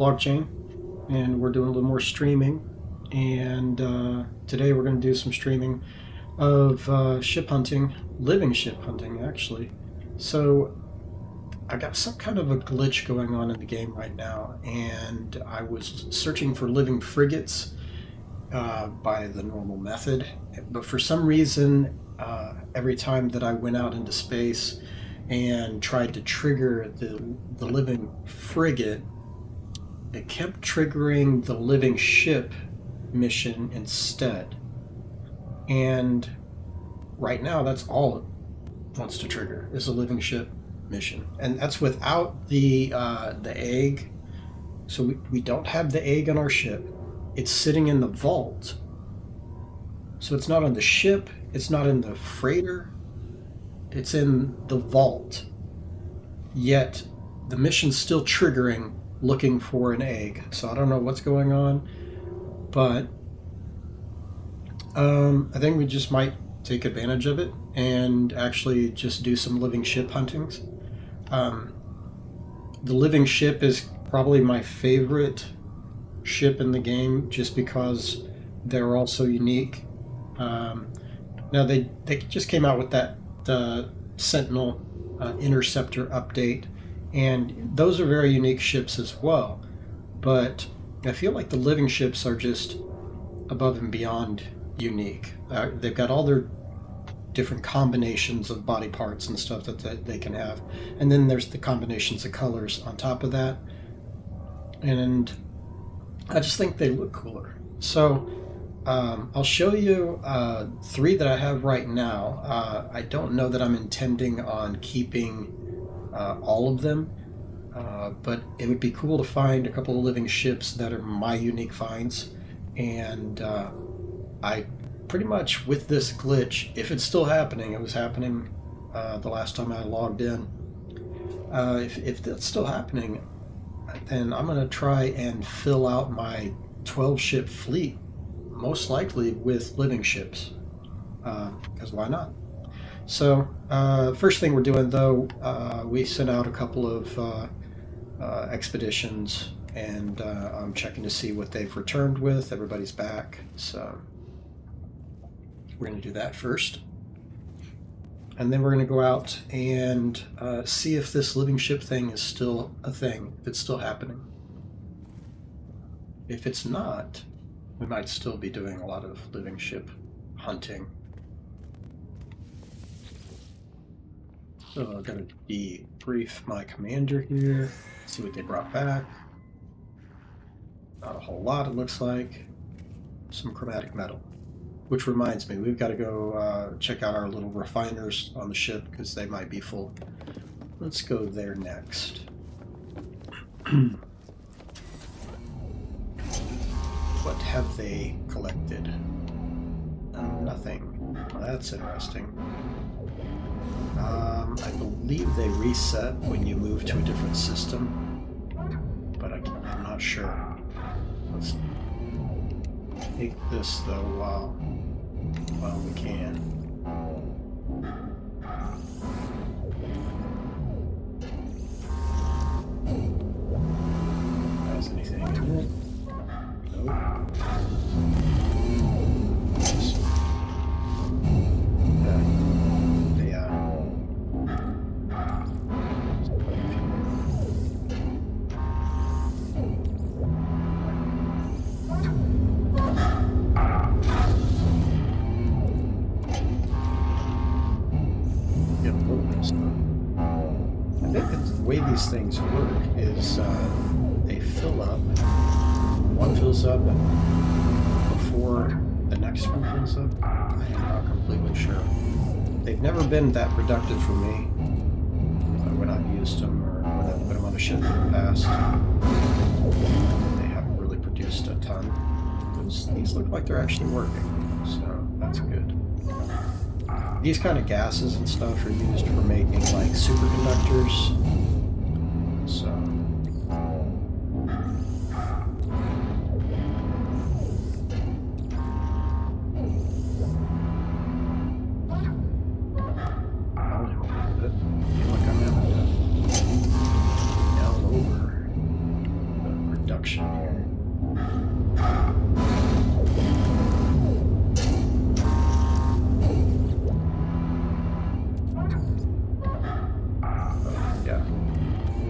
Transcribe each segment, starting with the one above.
Logchain, and we're doing a little more streaming. And today we're going to do some streaming of ship hunting, living ship hunting actually. So I got some kind of a glitch going on in the game right now, and I was searching for living frigates by the normal method, but for some reason every time that I went out into space and tried to trigger the living frigate, it kept triggering the living ship mission instead. And right now that's all it wants to trigger is a living ship mission, and that's without the egg. So we don't have the egg on our ship. It's sitting in the vault, so it's not on the ship, it's not in the freighter, it's in the vault, yet the mission's still triggering looking for an egg. So I don't know what's going on, but I think we just might take advantage of it and actually just do some living ship huntings. The living ship is probably my favorite ship in the game, just because they're all so unique. Now they just came out with that Sentinel Interceptor update, and those are very unique ships as well, but I feel like the living ships are just above and beyond unique. They've got all their different combinations of body parts and stuff that they can have, and then there's the combinations of colors on top of that, and I just think they look cooler. So I'll show you 3 that I have right now. I don't know that I'm intending on keeping all of them, but it would be cool to find a couple of living ships that are my unique finds. And I pretty much, with this glitch, if it's still happening, it was happening the last time I logged in, if that's still happening, then I'm going to try and fill out my 12 ship fleet, most likely with living ships, because why not? So first thing we're doing, though, we sent out a couple of expeditions, and I'm checking to see what they've returned with. Everybody's back, so we're going to do that first. And then we're going to go out and see if this living ship thing is still a thing, if it's still happening. If it's not, we might still be doing a lot of living ship hunting. So I'm going to debrief my commander here, see what they brought back. Not a whole lot, it looks like. Some chromatic metal. Which reminds me, we've got to go check out our little refiners on the ship, because they might be full. Let's go there next. What have they collected? Nothing. Well, that's interesting. I believe they reset when you move to a different system, but I'm not sure. Let's take this, though, while we can. Has anything in it? Nope. I think the way these things work is they fill up. One fills up before the next one fills up. I am not completely sure. They've never been that productive for me when I've used them, or when I've put them on a ship in the past. They haven't really produced a ton. These look like they're actually working, so that's good. These kind of gases and stuff are used for making like superconductors. So I feel like I'm having to down over the production here. Yeah,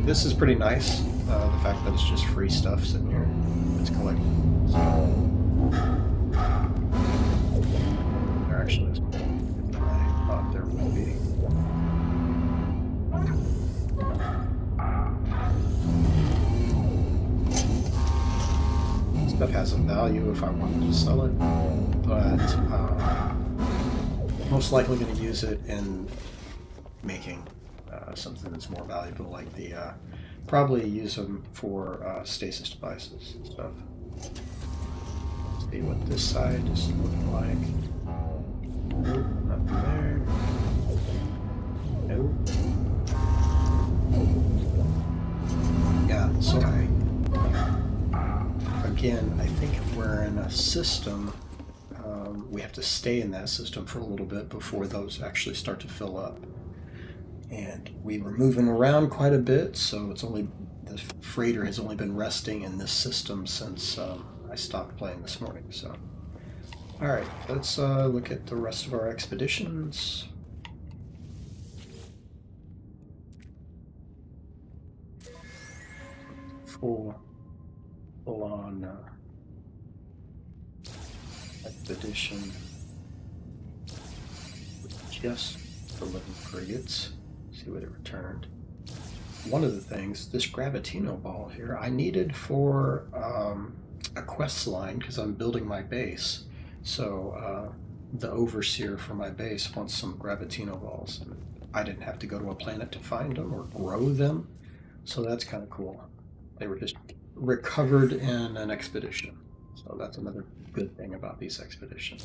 this is pretty nice. The fact that it's just free stuff sitting here. It's collecting. There actually is more than I thought there would be. Stuff has a value if I wanted to sell it, but most likely going to use it in making something that's more valuable, like the probably use them for stasis devices and stuff. Let's see what this side is looking like. Nope, nothing there. Nope. Yeah, so again, I think if we're in a system, we have to stay in that system for a little bit before those actually start to fill up. And we were moving around quite a bit, so it's only the freighter has only been resting in this system since I stopped playing this morning. So, all right, let's look at the rest of our expeditions. Full on expedition with just the living frigates. See what it returned. One of the things, this Gravitino ball here, I needed for a quest line because I'm building my base. So the overseer for my base wants some Gravitino balls. And I didn't have to go to a planet to find them or grow them. So that's kind of cool. They were just recovered in an expedition. So that's another good thing about these expeditions.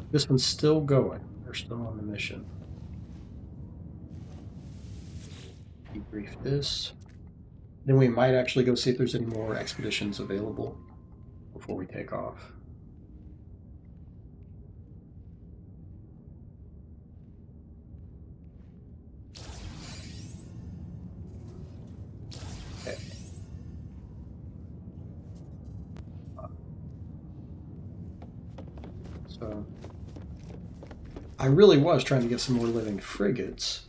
This one's still going. They're still on the mission. Debrief this. Then we might actually go see if there's any more expeditions available before we take off. Okay. So I really was trying to get some more living frigates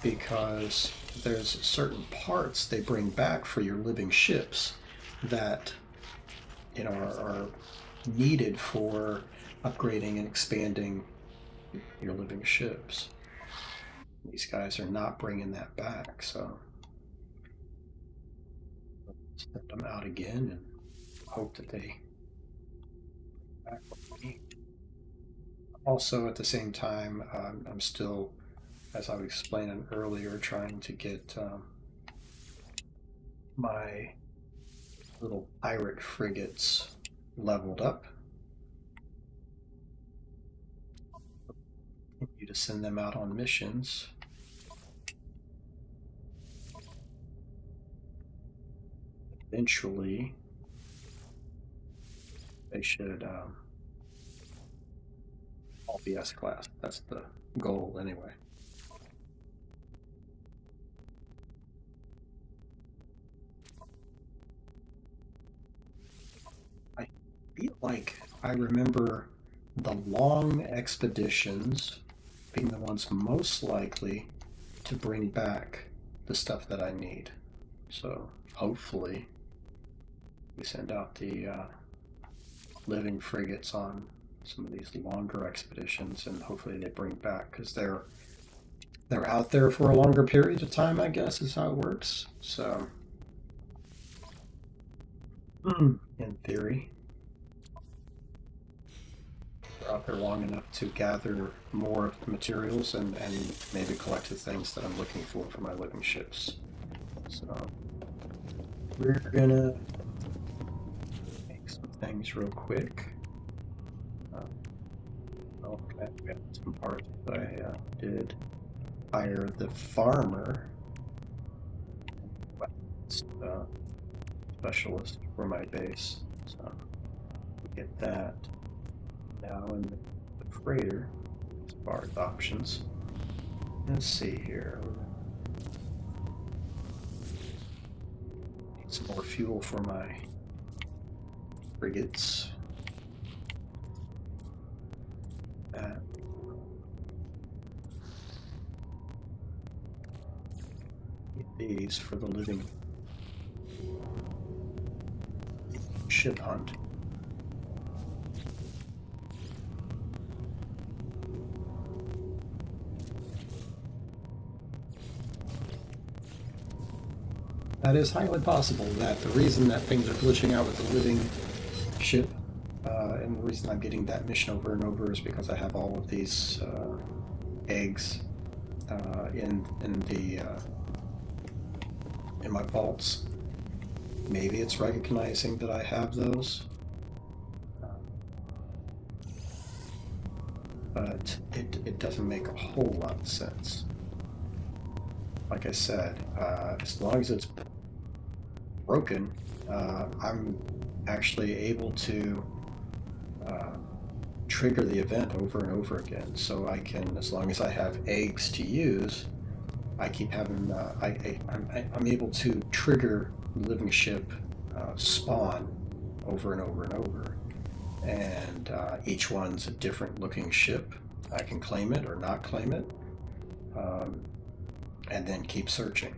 because there's certain parts they bring back for your living ships that, you know, are needed for upgrading and expanding your living ships. These guys are not bringing that back, so send them out again and hope that they back what we need. Also, at the same time, I'm still, as I was explaining earlier, trying to get my little pirate frigates leveled up. Continue to send them out on missions. Eventually, they should all be S-class. That's the goal anyway. I feel like I remember the long expeditions being the ones most likely to bring back the stuff that I need. So hopefully we send out the living frigates on some of these longer expeditions, and hopefully they bring back, because they're out there for a longer period of time, I guess is how it works. So in theory, they're out there long enough to gather more of the materials and maybe collect the things that I'm looking for my living ships. So we're gonna make some things real quick. Okay, we got some parts. I did hire the farmer specialist for my base, so we get that now in the freighter as far as options. Let's see here. Need some more fuel for my frigates. These for the living ship hunt. That is highly possible that the reason that things are glitching out with the living ship and the reason I'm getting that mission over and over is because I have all of these eggs in my vaults. Maybe it's recognizing that I have those, but it doesn't make a whole lot of sense. Like I said, as long as it's broken, I'm actually able to trigger the event over and over again. So I can, as long as I have eggs to use, I keep having, I'm able to trigger the living ship spawn over and over and over. And each one's a different looking ship. I can claim it or not claim it, and then keep searching.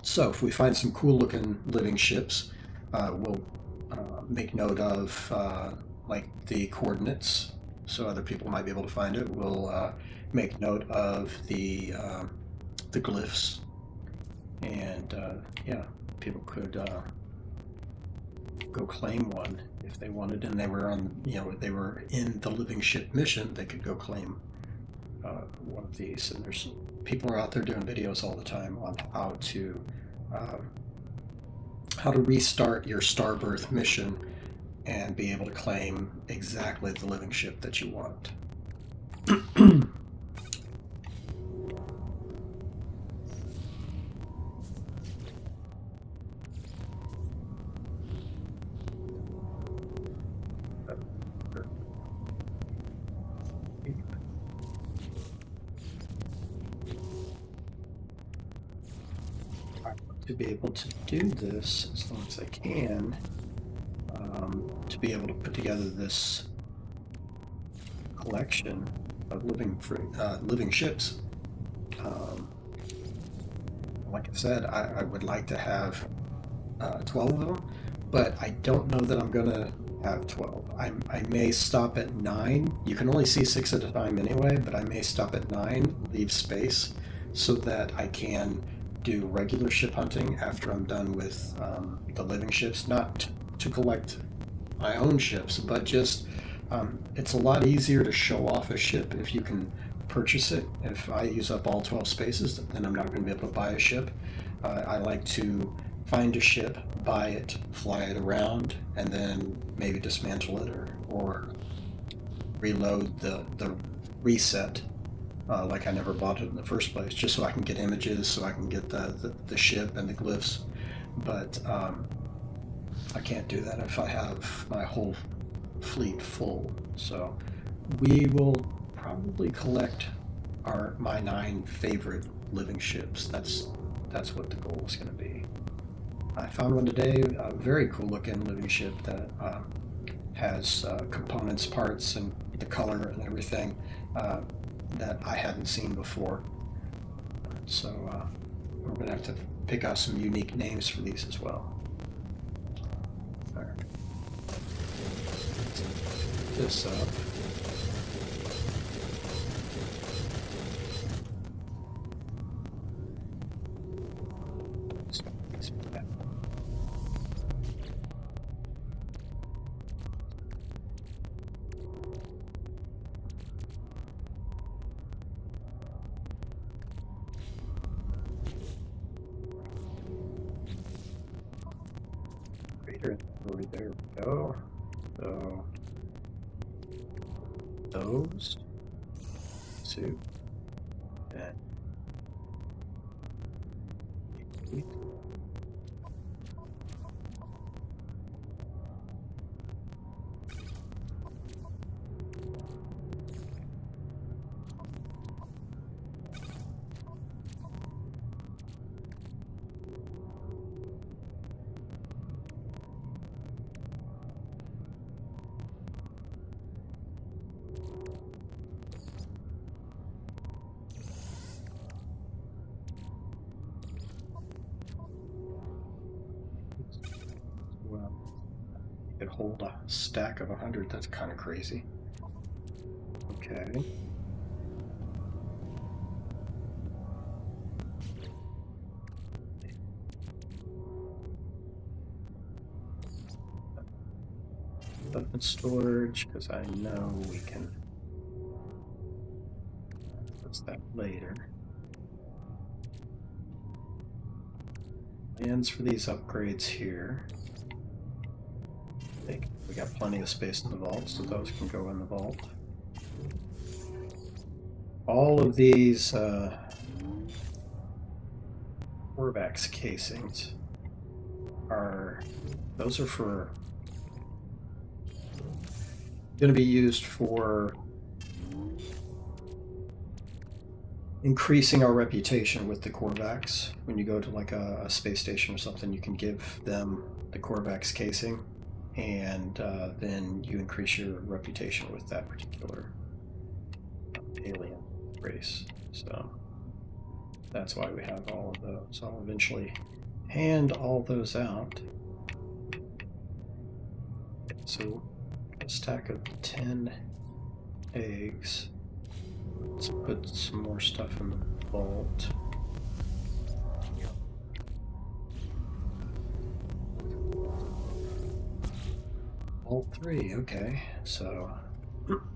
So if we find some cool looking living ships, we'll make note of like the coordinates so other people might be able to find it. We'll make note of the glyphs, and yeah, people could go claim one if they wanted, and they were on, they were in the living ship mission. They could go claim one of these. And there's people are out there doing videos all the time on how to restart your Starbirth mission and be able to claim exactly the living ship that you want. To be able to do this as long as I can, to be able to put together this collection of living ships. Like I said, I would like to have 12 of them, but I don't know that I'm going to have 12. I may stop at 9. You can only see 6 at a time anyway, but I may stop at 9, leave space, so that I can do regular ship hunting after I'm done with the living ships. Not to collect my own ships, but just it's a lot easier to show off a ship if you can purchase it. If I use up all 12 spaces, then I'm not going to be able to buy a ship. I like to find a ship, buy it, fly it around, and then maybe dismantle it or reload the reset like I never bought it in the first place, just so I can get images, so I can get the ship and the glyphs. But I can't do that if I have my whole fleet full. So we will probably collect my 9 favorite living ships. That's what the goal is going to be. I found one today, a very cool looking living ship that has components, parts, and the color and everything that I hadn't seen before. So we're going to have to pick out some unique names for these as well. All right. This up. There we go. So those 2 and 8. could hold a stack of 100. That's kind of crazy. Okay. Open storage, because I know we can fix that later. Plans for these upgrades here. I think we got plenty of space in the vault, so those can go in the vault. All of these Corvax casings those are for going to be used for increasing our reputation with the Corvax. When you go to like a space station or something, you can give them the Corvax casing, and then you increase your reputation with that particular alien race. So that's why we have all of those. I'll eventually hand all those out. So a stack of 10 eggs. Let's put some more stuff in the vault. Vault 3, okay. So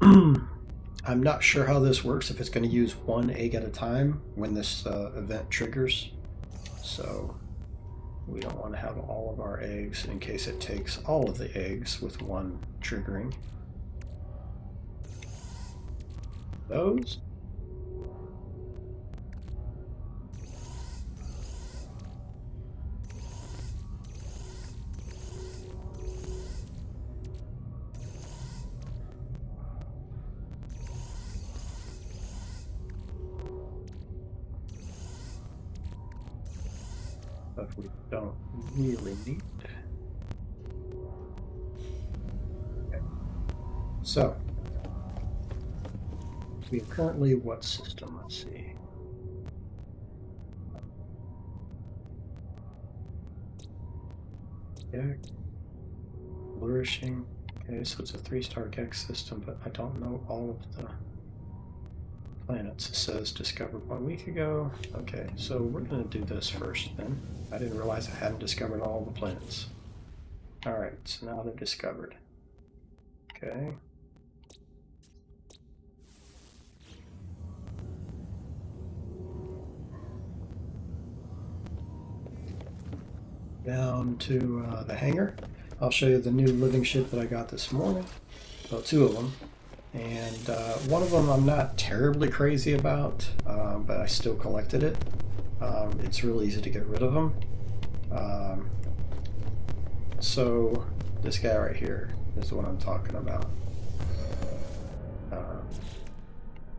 I'm not sure how this works, if it's going to use one egg at a time when this event triggers. So we don't want to have all of our eggs in case it takes all of the eggs with one triggering. Those. But we don't really need. Okay. So we are currently what system? Let's see. Yeah. Flourishing. Okay, so it's a 3-star Gex system, but I don't know all of the planets. It says discovered 1 week ago. Okay, so we're going to do this first then. I didn't realize I hadn't discovered all the planets. Alright, so now they're discovered. Okay. Down to the hangar. I'll show you the new living ship that I got this morning. Well, 2 of them. And one of them I'm not terribly crazy about, but I still collected it. It's real easy to get rid of them. So this guy right here is the one I'm talking about.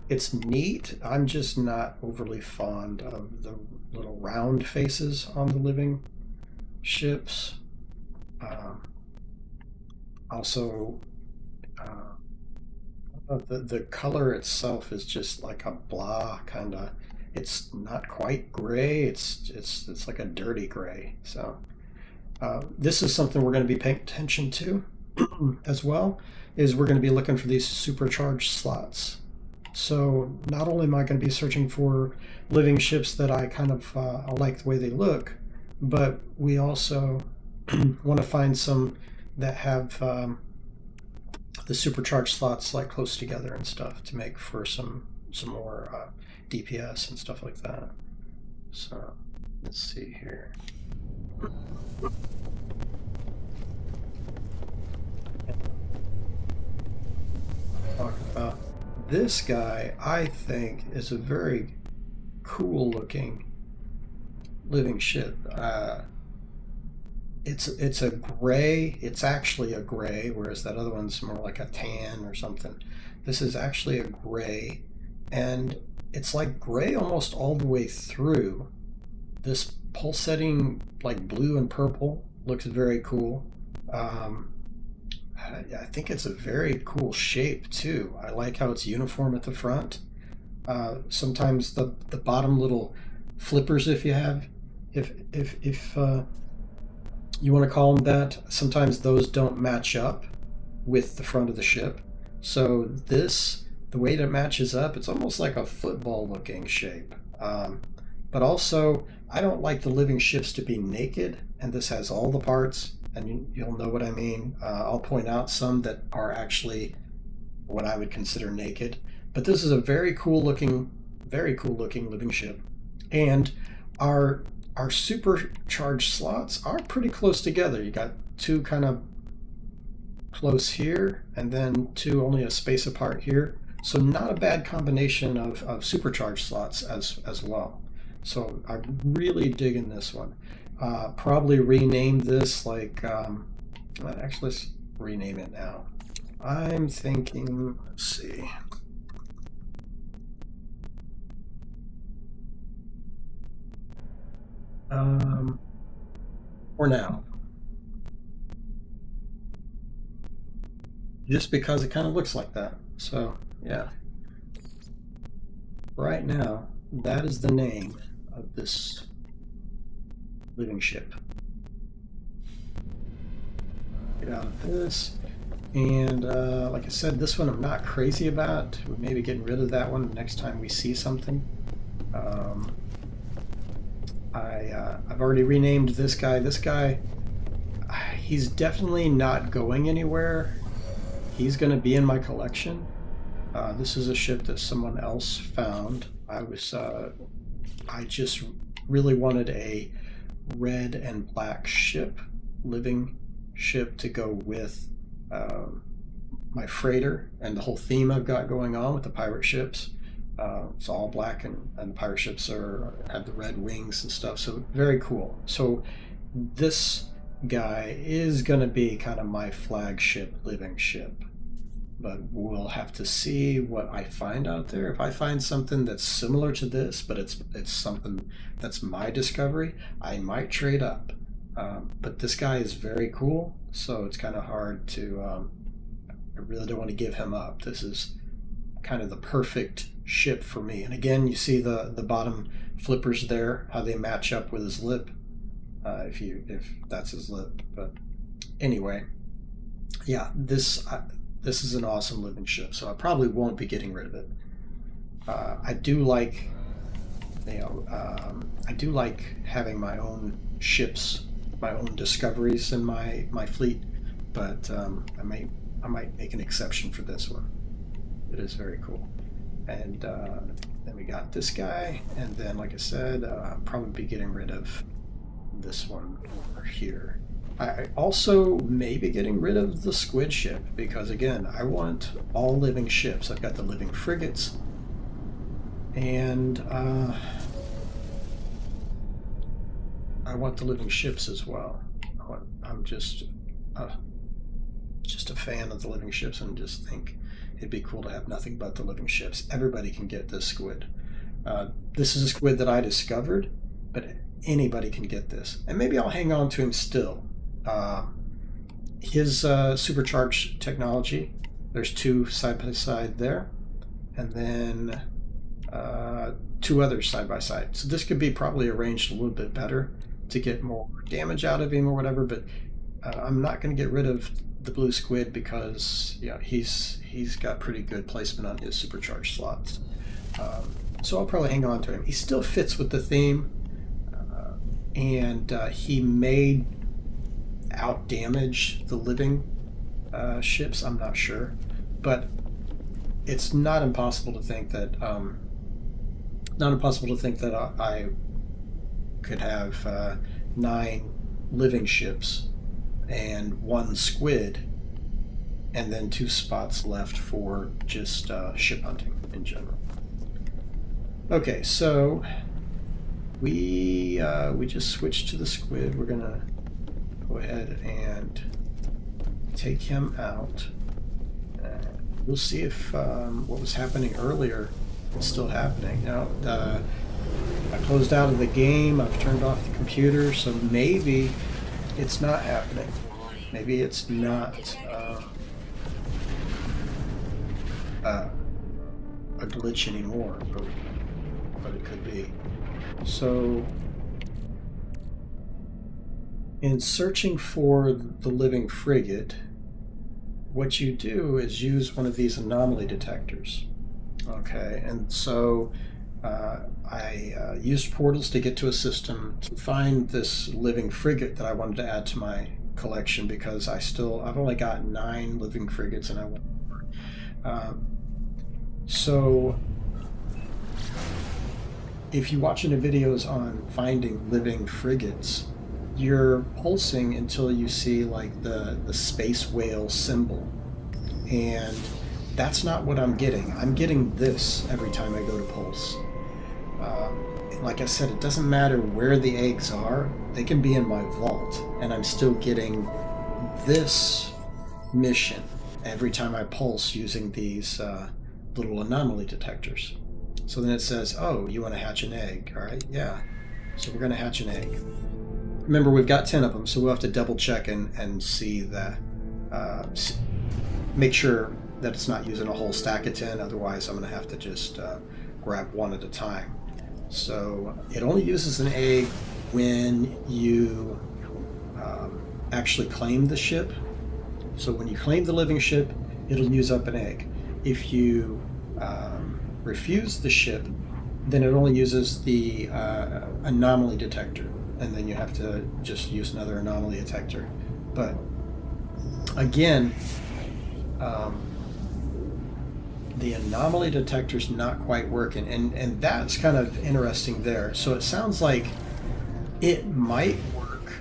It's neat. I'm just not overly fond of the little round faces on the living ships. Also, the color itself is just like a blah kind of. It's not quite gray. It's like a dirty gray. So this is something we're going to be paying attention to as well. Is we're going to be looking for these supercharged slots. So not only am I going to be searching for living ships that I kind of I like the way they look, but we also want to find some that have the supercharged slots like close together and stuff to make for some more DPS and stuff like that. So let's see here. Talk about this guy. I think is a very cool looking living ship. It's a gray. It's actually a gray, whereas that other one's more like a tan or something. This is actually a gray, and it's like gray almost all the way through. This pulsating like blue and purple looks very cool. I think it's a very cool shape too. I like how it's uniform at the front. Sometimes the bottom little flippers, if You want to call them that. Sometimes those don't match up with the front of the ship. So this, the way it matches up, it's almost like a football looking shape. But also, I don't like the living ships to be naked, and this has all the parts, and you'll know what I mean. I'll point out some that are actually what I would consider naked. But this is a very cool looking living ship. And our supercharged slots are pretty close together. You got two kind of close here, and then two only a space apart here. So not a bad combination of supercharged slots as well. So I'm really digging this one. Probably rename this like, actually let's rename it now. I'm thinking, let's see. For now. Just because it kind of looks like that. So, yeah. Right now, that is the name of this living ship. Get out of this. And like I said, this one I'm not crazy about. We're maybe getting rid of that one next time we see something. I've already renamed this guy. This guy, he's definitely not going anywhere. He's going to be in my collection. This is a ship that someone else found. I just really wanted a red and black ship, living ship, to go with my freighter and the whole theme I've got going on with the pirate ships. It's all black, and the pirate ships have the red wings and stuff, so very cool. So this guy is going to be kind of my flagship living ship, but we'll have to see what I find out there. If I find something that's similar to this, but it's something that's my discovery, I might trade up. But this guy is very cool, so it's kind of hard to, I really don't want to give him up. This is kind of the perfect ship for me. And again, you see the bottom flippers there, how they match up with his lip, if that's his lip. But anyway, yeah, this is an awesome living ship, so I probably won't be getting rid of it. I do like, I do like having my own ships, my own discoveries in my fleet, but I might make an exception for this one. It is very cool. And then we got this guy, and then, like I said, I'll probably be getting rid of this one over here. I also may be getting rid of the squid ship, because again, I want all living ships. I've got the living frigates, and I want the living ships as well. I'm just a fan of the living ships, and just think it'd be cool to have nothing but the living ships. Everybody can get this squid. This is a squid that I discovered, but anybody can get this. And maybe I'll hang on to him still. His supercharged technology, there's two side by side there, and then two others side by side. So this could be probably arranged a little bit better to get more damage out of him or whatever, but I'm not going to get rid of the blue squid, because he's got pretty good placement on his supercharged slots. So I'll probably hang on to him. He still fits with the theme, and he may out damage the living ships. I'm not sure, but it's not impossible to think that I could have 9 living ships and 1 squid, and then 2 spots left for just ship hunting in general. Okay, so we just switched to the squid. We're gonna go ahead and take him out. We'll see if what was happening earlier is still happening. Now, I closed out of the game. I've turned off the computer, so maybe it's not happening. Maybe it's not a glitch anymore, but it could be. So in searching for the living frigate, what you do is use one of these anomaly detectors. Okay, and so I used portals to get to a system to find this living frigate that I wanted to add to my collection, because I've only got 9 living frigates and I want more. So if you watch any videos on finding living frigates, you're pulsing until you see like the space whale symbol, and that's not what I'm getting. I'm getting this every time I go to pulse. Like I said, it doesn't matter where the eggs are. They can be in my vault, and I'm still getting this mission every time I pulse using these little anomaly detectors. So then it says, oh, you want to hatch an egg. All right, yeah. So we're going to hatch an egg. Remember, we've got 10 of them, so we'll have to double check and see that, make sure that it's not using a whole stack of 10. Otherwise, I'm going to have to just grab one at a time. So it only uses an egg when you actually claim the ship. So when you claim the living ship, it'll use up an egg. If you refuse the ship, then it only uses the anomaly detector, and then you have to just use another anomaly detector. But again, the anomaly detector's not quite working, and that's kind of interesting there. So it sounds like it might work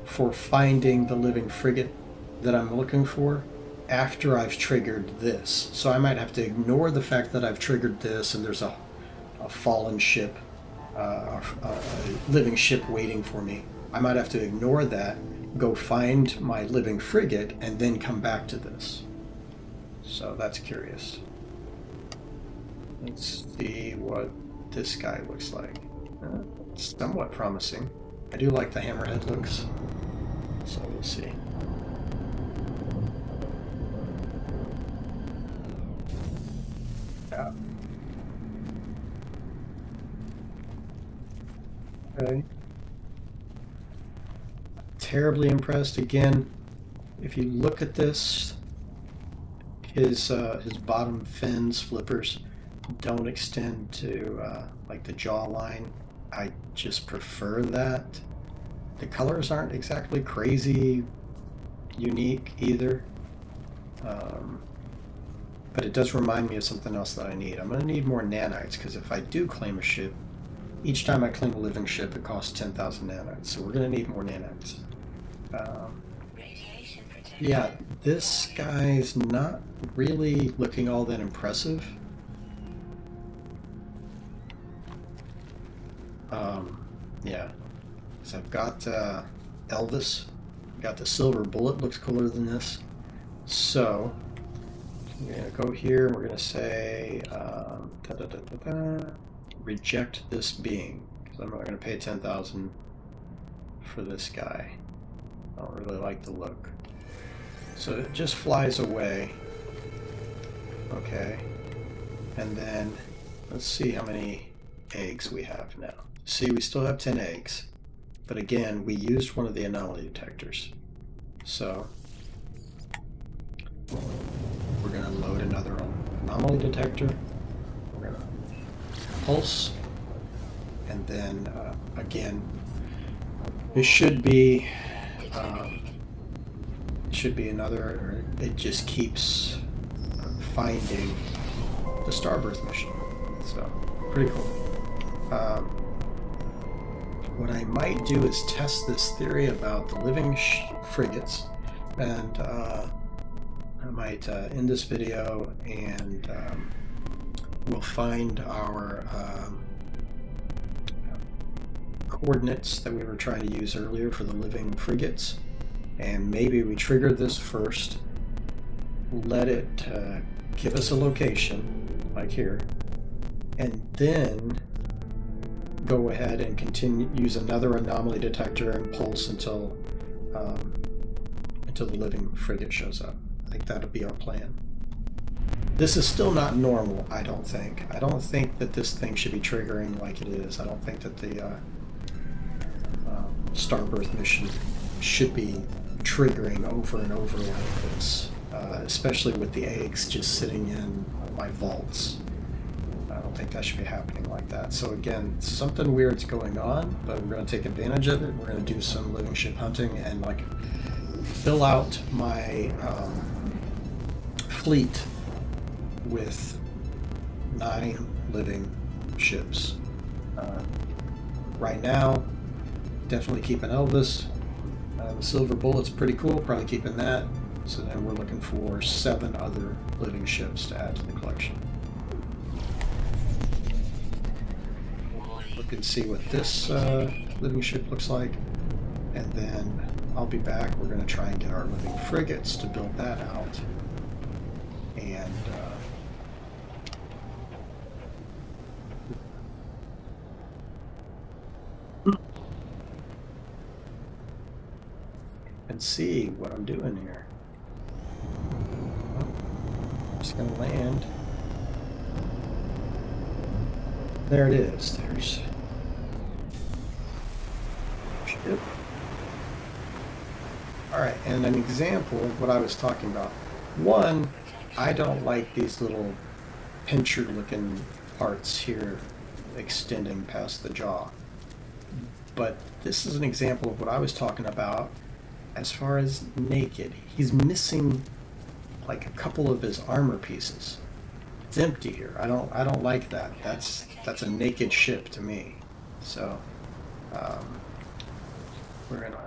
for finding the living frigate that I'm looking for after I've triggered this. So I might have to ignore the fact that I've triggered this and there's a fallen ship, a living ship waiting for me. I might have to ignore that, go find my living frigate, and then come back to this. So that's curious. Let's see what this guy looks like. It's somewhat promising. I do like the hammerhead looks. So we'll see. Yeah. Okay. Terribly impressed. Again, if you look at this, his bottom fins, flippers, don't extend to like the jawline. I just prefer that. The colors aren't exactly crazy unique either, but it does remind me of something else that I need. I'm going to need more nanites, because if I do claim a ship, each time I claim a living ship, it costs 10,000 nanites. So we're going to need more nanites. Yeah, this guy's not really looking all that impressive. Yeah, so I've got Elvis, got the silver bullet, looks cooler than this. So we're gonna go here and we're gonna say reject this being, because I'm not gonna pay 10,000 for this guy. I don't really like the look. So it just flies away. Okay, and then let's see how many eggs we have now. See, we still have 10 eggs, but again, we used one of the anomaly detectors. So we're going to load another anomaly detector. We're going to pulse, and then again, it should be another. It just keeps finding the Starbirth mission. So pretty cool. What I might do is test this theory about the living frigates, and I might end this video, and we'll find our coordinates that we were trying to use earlier for the living frigates, and maybe we trigger this first, let it give us a location, like here, and then go ahead and continue, use another anomaly detector and pulse until the living frigate shows up. I think that'll be our plan. This is still not normal, I don't think. I don't think that this thing should be triggering like it is. I don't think that the Starbirth mission should be triggering over and over like this, especially with the eggs just sitting in my vaults. I don't think that should be happening like that. So again, something weird's going on, but we're going to take advantage of it. We're going to do some living ship hunting and like fill out my fleet with 9 living ships. Right now, definitely keeping Elvis. The Silver Bullet's pretty cool, probably keeping that. So then we're looking for 7 other living ships to add to the collection. Look and see what this living ship looks like, and then I'll be back. We're going to try and get our living frigates to build that out. And see what I'm doing here. I'm just going to land. There it is. There's ship. Alright, and an example of what I was talking about. One, I don't like these little pincher looking parts here extending past the jaw. But this is an example of what I was talking about as far as naked. He's missing like a couple of his armor pieces. It's empty here. I don't like that. That's a naked ship to me. So we're gonna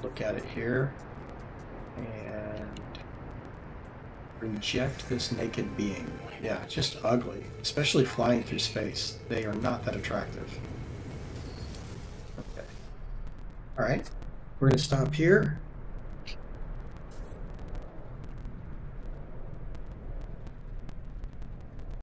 look at it here and reject this naked being. Yeah, just ugly, especially flying through space. They are not that attractive. Okay. All right, we're gonna stop here.